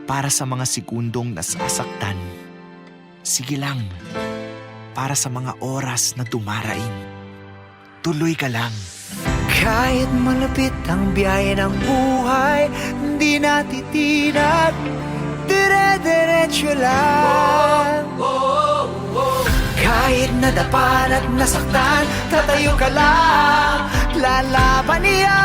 Para sa mga sekundong nasasaktan. Sige lang. Para sa mga oras na dumaraing. Tuloy ka lang. Kahit malapit ang biyahe ng buhay, hindi natitinag, dire-diretso lang. Kahit nadapan at nasaktan, tatayo ka lang, lalaban yan.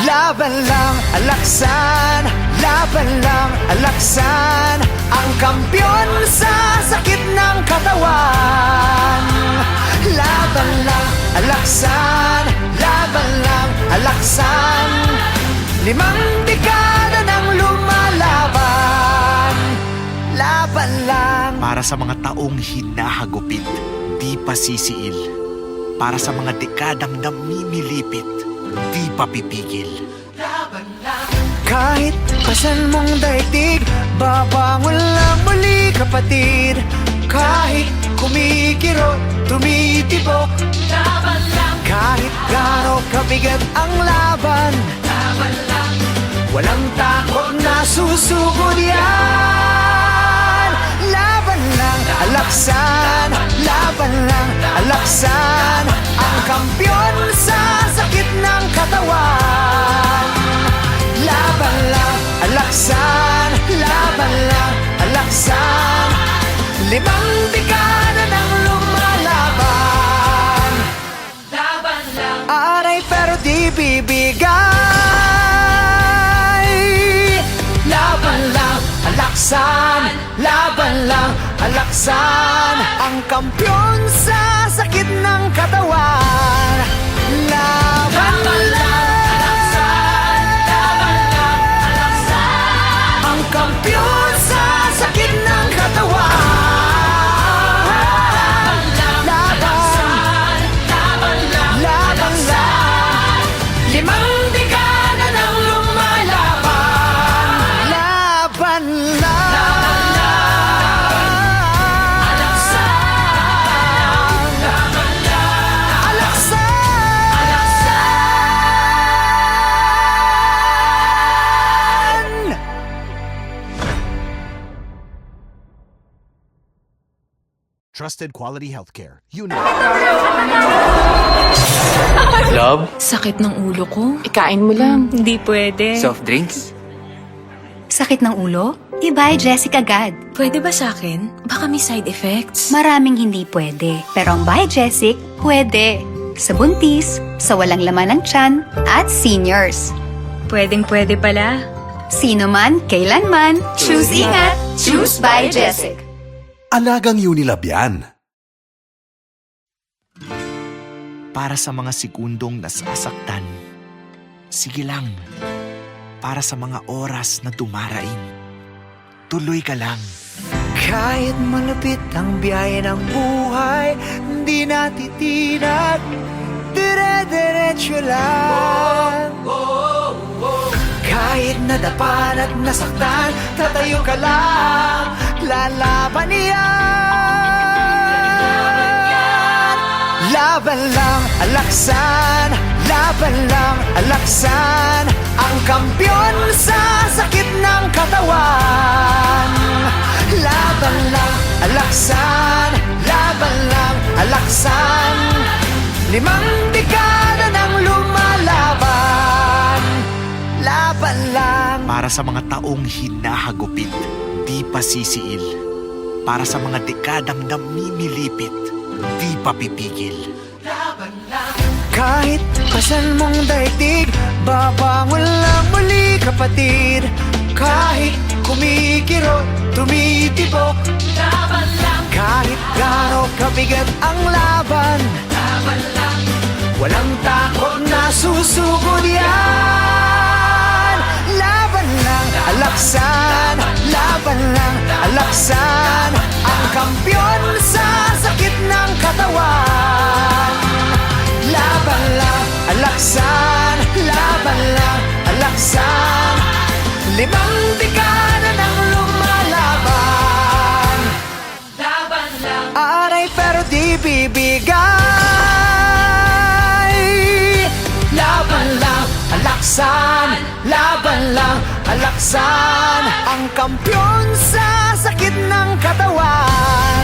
Laban lang, alaksan, laban lang, alaksan, ang kampyon sa sakit ng katawan. Laban lang, alaksan, laban lang, alaksan, 5 dekada nang lumalaban. Laban lang. Para sa mga taong hinahagupit, di pa sisiil. Para sa mga dekadang namimilipit, di pa pipigil. Laban lang. Kahit pasan mong daigdig, babangon lang muli kapatid. Kahit kumikirot, tumitibok, laban lang. Kahit gaano kabigat ang laban, laban lang. Walang takot na susugod yan. Laban lang, alaksan, laban lang, alaksan, ang kampyon sa sakit ng katawan. Laban lang, alaksan, laban lang, alaksan, 5 dekada nang lumalaban. Laban lang. Aray pero di bibigay. Laban lang, alaksan, laban lang, alaksan, ang kampyon sa sakit ng katawan. Laban lang, alaksan, laban lang, alaksan, ang kampyon sa sakit ng katawan. Trusted quality healthcare. Unity. Love? Sakit ng ulo ko. Ikain mo lang. Hindi pwede. Soft drinks? Sakit ng ulo? I-buy Jessic agad. Pwede ba sa akin? Baka may side effects. Maraming hindi pwede. Pero ang Buy Jessic, pwede. Sa buntis, sa walang laman ng tiyan, at seniors. Pwedeng pwede pala. Sino man, kailanman, choose ingat, choose Buy Jessic. Alagang Unilab yan. Para sa mga sekundong nasasaktan. Sige lang. Para sa mga oras na dumaraing. Tuloy ka lang. Kahit malapit ang biyahe ng buhay, hindi natitinag, dire-diretso lang. Kahit nadapan at nasaktan, tatayo ka lang, lalaban yan. Laban lang, alaksan, laban lang, alaksan, ang kampyon sa sakit ng katawan. Laban lang, alaksan, laban lang, alaksan, 5 dekada nang lumalaban. Laban lang. Para sa mga taong hinahagupit, di pa sisiil. Para sa mga dekadang namimilipit, di pa pipigil. Laban lang. Kahit pasan mong daigdig, babangon lang muli kapatid. Kahit kumikirot, tumitibok, laban lang. Kahit gaano kabigat ang laban, laban lang. Walang takot na susugod yan. Laban lang, alaksan, laban lang, alaksan, ang kampyon sa sakit ng katawan. Laban lang, alaksan, laban lang, alaksan, 5 dekada nang lumalaban. Laban lang. Aray pero di bibigay. Laban lang, alaksan, laban Laban lang, alaksan, ang kampyon sa sakit ng katawan.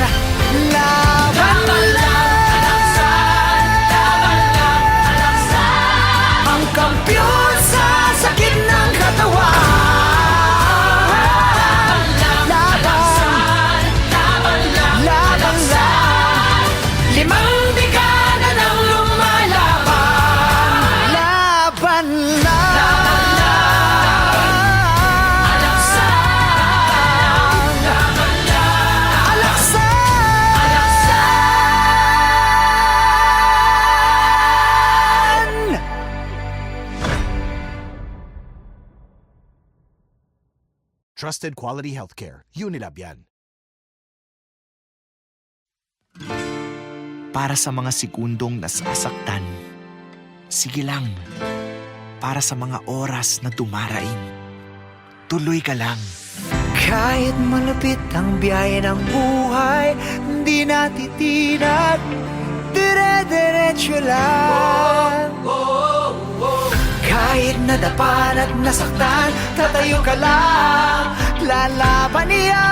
Laban lang, alaksan, laban lang, alaksan, ang kampyon sa sakit ng katawan. Laban lang, limang dekada nang lumalaban. Laban lang, alaksan, alaksan. Trusted quality healthcare. Unilab yan. Para sa mga segundong nasasaktan, sige lang. Para sa mga oras na dumaraing, tuloy ka lang. Kahit malapit ang biyahe ng buhay, hindi natitinag, dire-diretso lang. Kahit nadapan at nasaktan, tatayo ka lang, lalaban yan.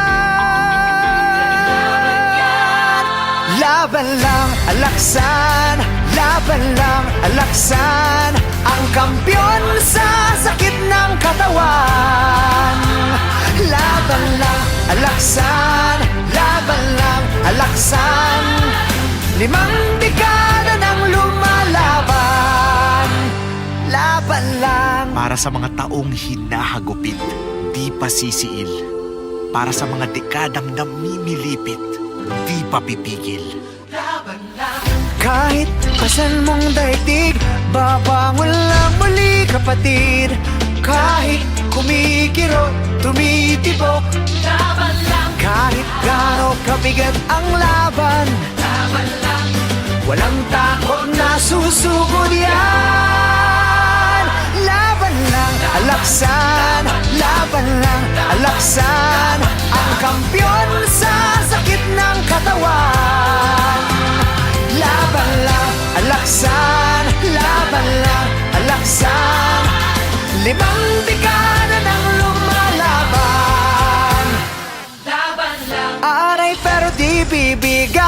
Laban lang, alaksan, laban lang, alaksan, ang kampyon sa sakit ng katawan. Laban lang, alaksan, laban lang, alaksan, limang dekada nang lumalaban. Laban lang. Para sa mga taong hinahagupit, di pa sisiil. Para sa mga dekadang namimilipit, di pa pipigil. Kahit pasan mong daigdig, babangon lang muli kapatid. Kahit kumikirot, tumitibok, laban lang. Kahit gaano kabigat ang laban, laban lang. Walang takot na susugod yan. Laban lang, alaksan, laban lang, alaksan, ang kampyon sa sakit ng katawan. Laban lang, alaksan, laban lang, alaksan, limang dekada nang lumalaban. Laban lang, aray pero di bibigay.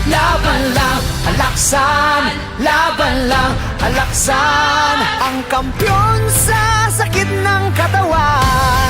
Laban lang, alaksan, laban lang, alaksan, ang kampyon sa sakit ng katawan.